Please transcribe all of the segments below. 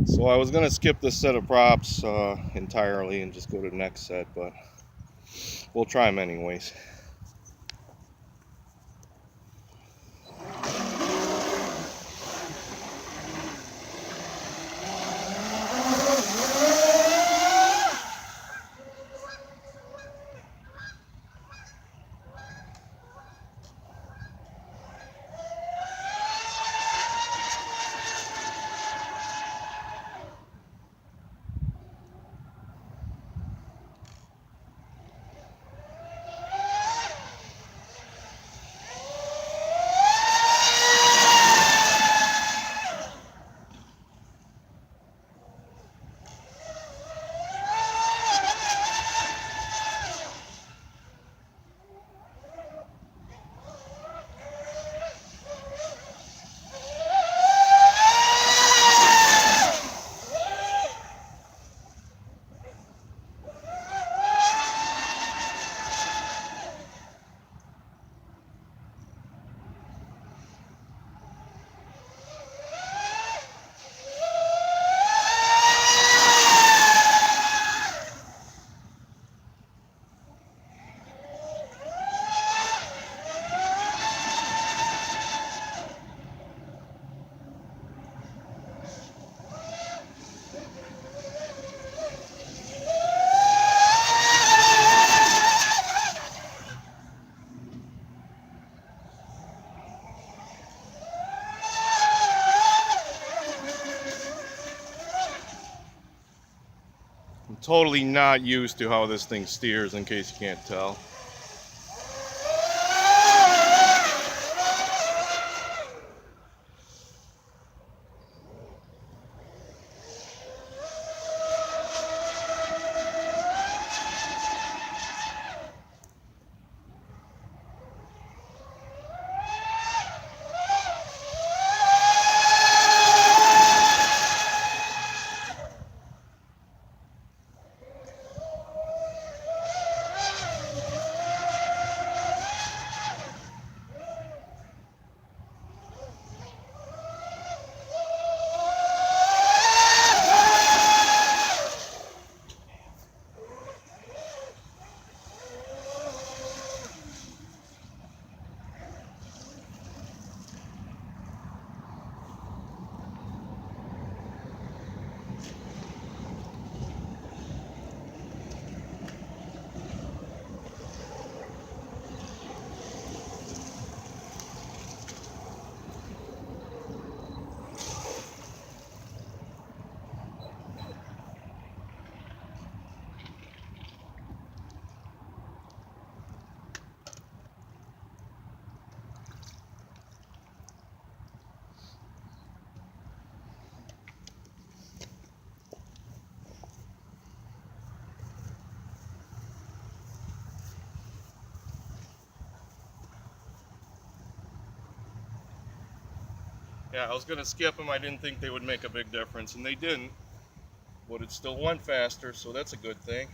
So I was going to skip this set of props entirely and just go to the next set, but we'll try them anyways. I'm totally not used to how this thing steers, in case you can't tell. Yeah, I was going to skip them. I didn't think they would make a big difference, and they didn't. But it still went faster, so that's a good thing.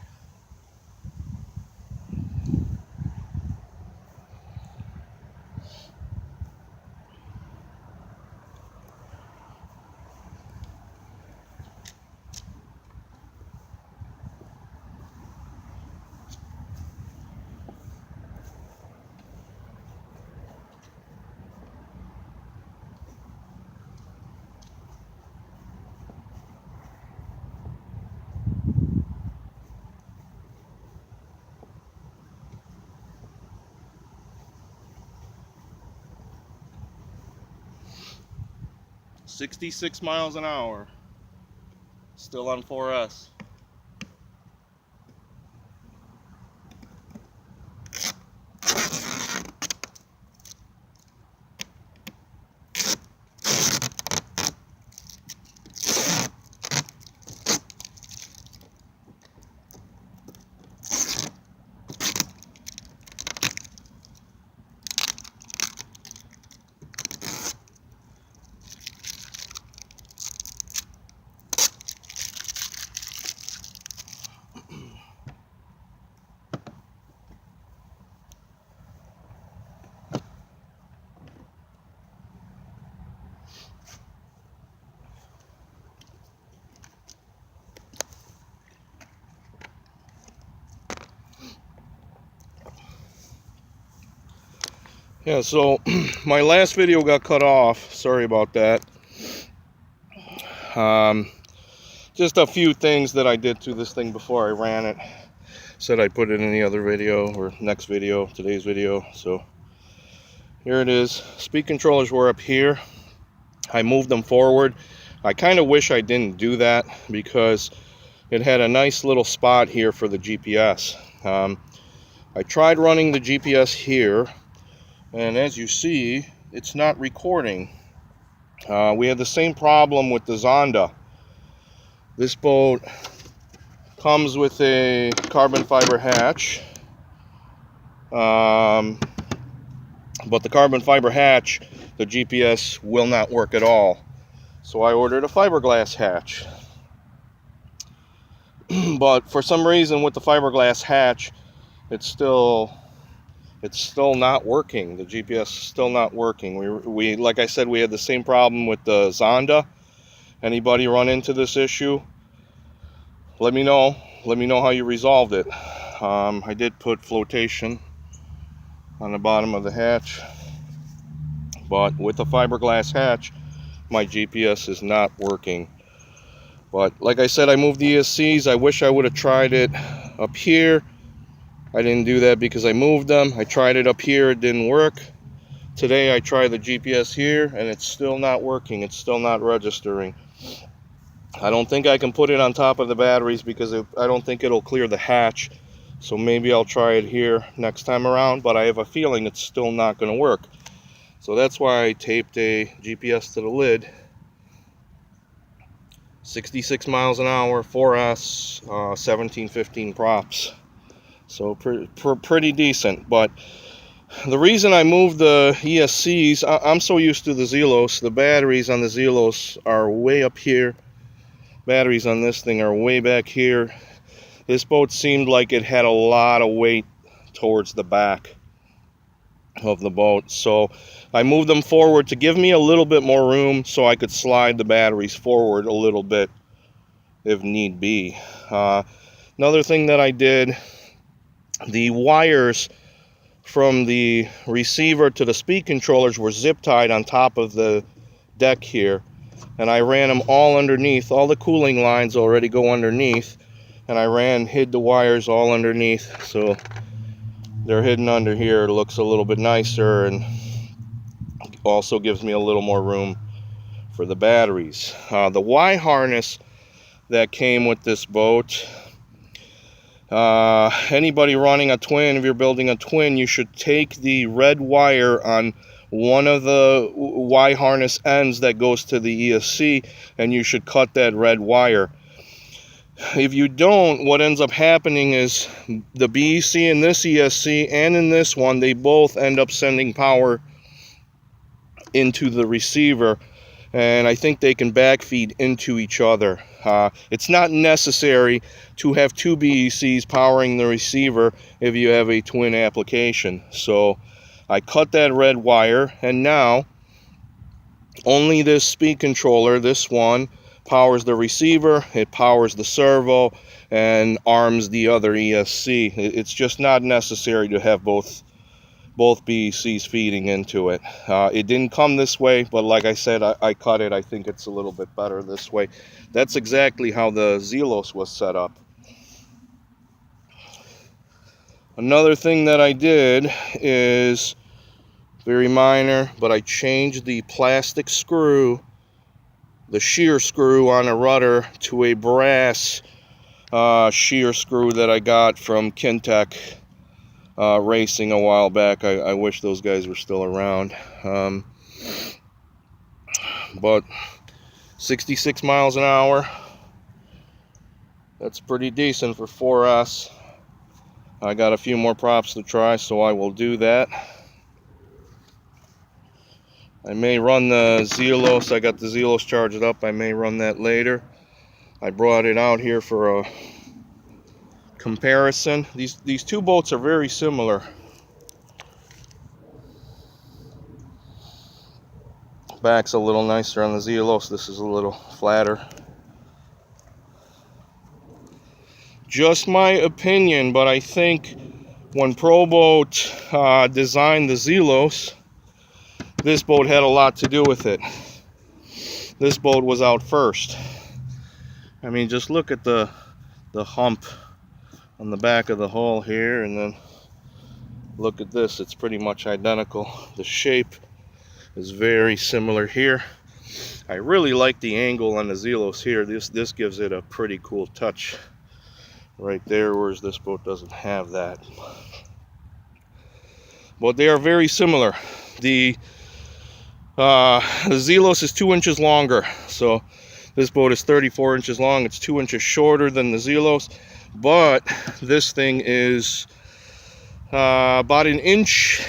$66 miles an hour. Still on 4S. Yeah, so my last video got cut off. Sorry about that. Just a few things that I did to this thing before I ran it. Said I'd put it in the other video, or next video, today's video. So here it is. Speed controllers were up here. I moved them forward. I kind of wish I didn't do that because it had a nice little spot here for the GPS. I tried running the GPS here, and as you see, it's not recording. We had the same problem with the Zonda. This boat comes with a carbon fiber hatch, but the carbon fiber hatch, the GPS will not work at all. So I ordered a fiberglass hatch. But for some reason with the fiberglass hatch, it's still not working. The GPS is still not working. We like I said, we had the same problem with the Zonda. Anybody run into this issue? Let me know. Let me know how you resolved it. I did put flotation on the bottom of the hatch, but with the fiberglass hatch, my GPS is not working. But like I said, I moved the ESCs. I wish I would have tried it up here. I didn't do that because I moved them. I tried it up here, it didn't work. Today I tried the GPS here and it's still not working. It's still not registering. I don't think I can put it on top of the batteries because I don't think it'll clear the hatch. So maybe I'll try it here next time around, but I have a feeling it's still not going to work. So that's why I taped a GPS to the lid. 66 miles an hour, 4S, 1715 props. So pretty decent. But the reason I moved the ESCs, I'm so used to the Zelos. The batteries on the Zelos are way up here. Batteries on this thing are way back here. This boat seemed like it had a lot of weight towards the back of the boat. So I moved them forward to give me a little bit more room so I could slide the batteries forward a little bit if need be. Another thing that I did, the wires from the receiver to the speed controllers were zip tied on top of the deck here, and I ran them all underneath. All the cooling lines already go underneath, and I hid the wires all underneath, so they're hidden under here. It looks a little bit nicer and also gives me a little more room for the batteries. The Y harness that came with this boat, anybody running a twin, if you're building a twin, you should take the red wire on one of the Y harness ends that goes to the ESC, and you should cut that red wire. If you don't, what ends up happening is the BEC in this ESC and in this one, they both end up sending power into the receiver, and I think they can backfeed into each other. It's not necessary to have two BECs powering the receiver if you have a twin application. So I cut that red wire, and now only this speed controller, this one, powers the receiver, it powers the servo, and arms the other ESC. It's just not necessary to have both BECs feeding into it. It didn't come this way, but like I said, I cut it. I think it's a little bit better this way. That's exactly how the Zelos was set up. Another thing that I did is very minor, but I changed the plastic screw, the shear screw on a rudder, to a brass shear screw that I got from FiGHTER Racing a while back. I wish those guys were still around. But 66 miles an hour, that's pretty decent for 4S. I got a few more props to try, so I will do that. I may run the Zelos. I got the Zelos charged up. I may run that later. I brought it out here for a comparison. These two boats are very similar. Back's a little nicer on the Zelos. This is a little flatter. Just my opinion, but I think when ProBoat designed the Zelos, this boat had a lot to do with it. This boat was out first. I mean, just look at the hump on the back of the hull here, and then look at this. It's pretty much identical. The shape is very similar here. I really like the angle on the Zelos here. This gives it a pretty cool touch right there, whereas this boat doesn't have that. But they are very similar. The Zelos is 2 inches longer, so this boat is 34 inches long. It's 2 inches shorter than the Zelos, but this thing is about an inch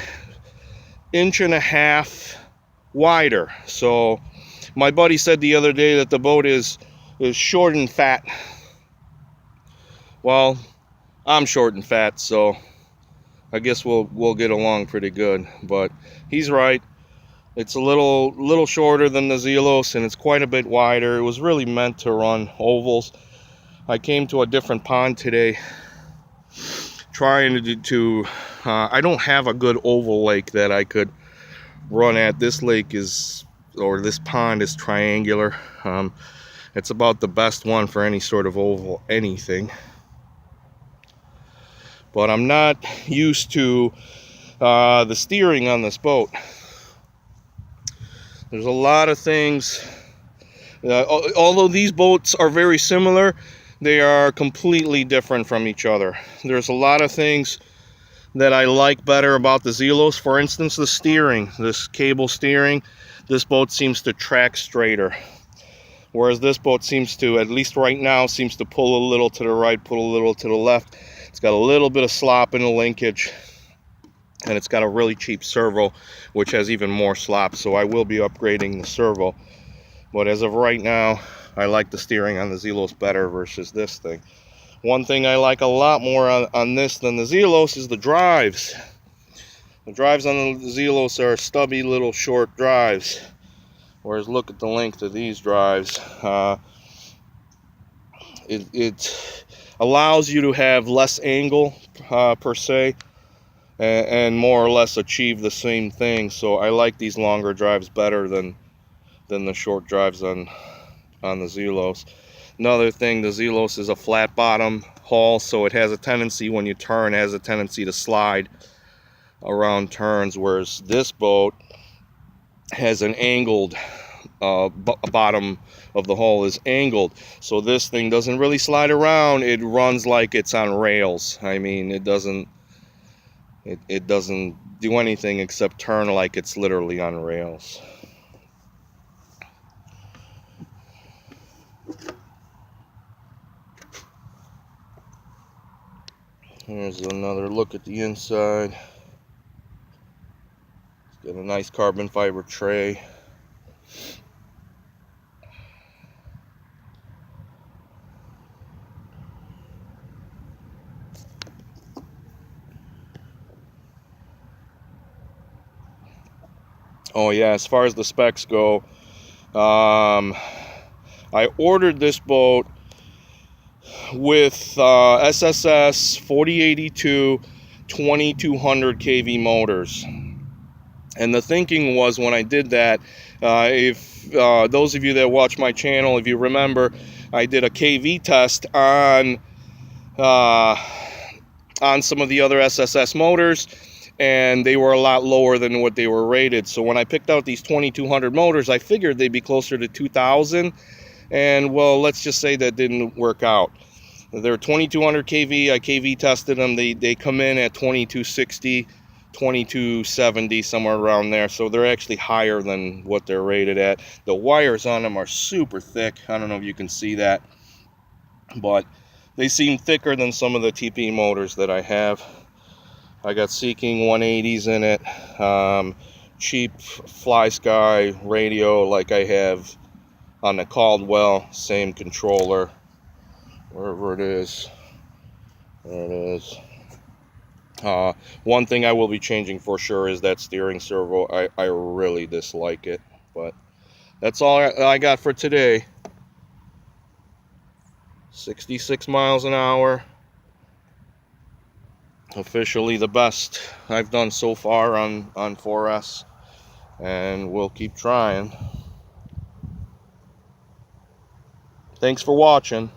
and a half wider. So my buddy said the other day that the boat is short and fat. Well, I'm short and fat, so I guess we'll get along pretty good. But he's right. It's a little shorter than the Zelos, and it's quite a bit wider. It was really meant to run ovals. I came to a different pond today, trying to I don't have a good oval lake that I could run at. This lake is, or this pond is triangular. It's about the best one for any sort of oval anything. But I'm not used to the steering on this boat. There's a lot of things. Although these boats are very similar, they are completely different from each other. There's a lot of things that I like better about the Zelos. For instance, the steering, this cable steering. This boat seems to track straighter, whereas this boat seems to, at least right now, seems to pull a little to the right, pull a little to the left. It's got a little bit of slop in the linkage, and it's got a really cheap servo, which has even more slop, so I will be upgrading the servo. But as of right now, I like the steering on the Zelos better versus this thing. One thing I like a lot more on this than the Zelos is the drives. The drives on the Zelos are stubby little short drives, whereas look at the length of these drives. It allows you to have less angle per se, and more or less achieve the same thing. So I like these longer drives better than the short drives on the Zelos. Another thing, the Zelos is a flat bottom hull, so it has a tendency, when you turn, it has a tendency to slide around turns, whereas this boat has an angled bottom of the hull is angled, so this thing doesn't really slide around. It runs like it's on rails. I mean, it doesn't do anything except turn like it's literally on rails. Here's another look at the inside. It's got a nice carbon fiber tray. Oh yeah, as far as the specs go, I ordered this boat with SSS 4082 2200 kV motors, and the thinking was, when I did that, if those of you that watch my channel, if you remember, I did a kV test on some of the other SSS motors, and they were a lot lower than what they were rated. So when I picked out these 2200 motors, I figured they'd be closer to 2000, and well, let's just say that didn't work out. They're 2200 kV. I kV tested them. They come in at 2260, 2270, somewhere around there. So they're actually higher than what they're rated at. The wires on them are super thick. I don't know if you can see that, but they seem thicker than some of the TP motors that I have. I got Seeking 180s in it, cheap FlySky radio like I have on the Caldwell, same controller, wherever it is. There it is. One thing I will be changing for sure is that steering servo. I really dislike it, but that's all I got for today. 66 miles an hour. Officially the best I've done so far on 4S. and we'll keep trying. Thanks for watching.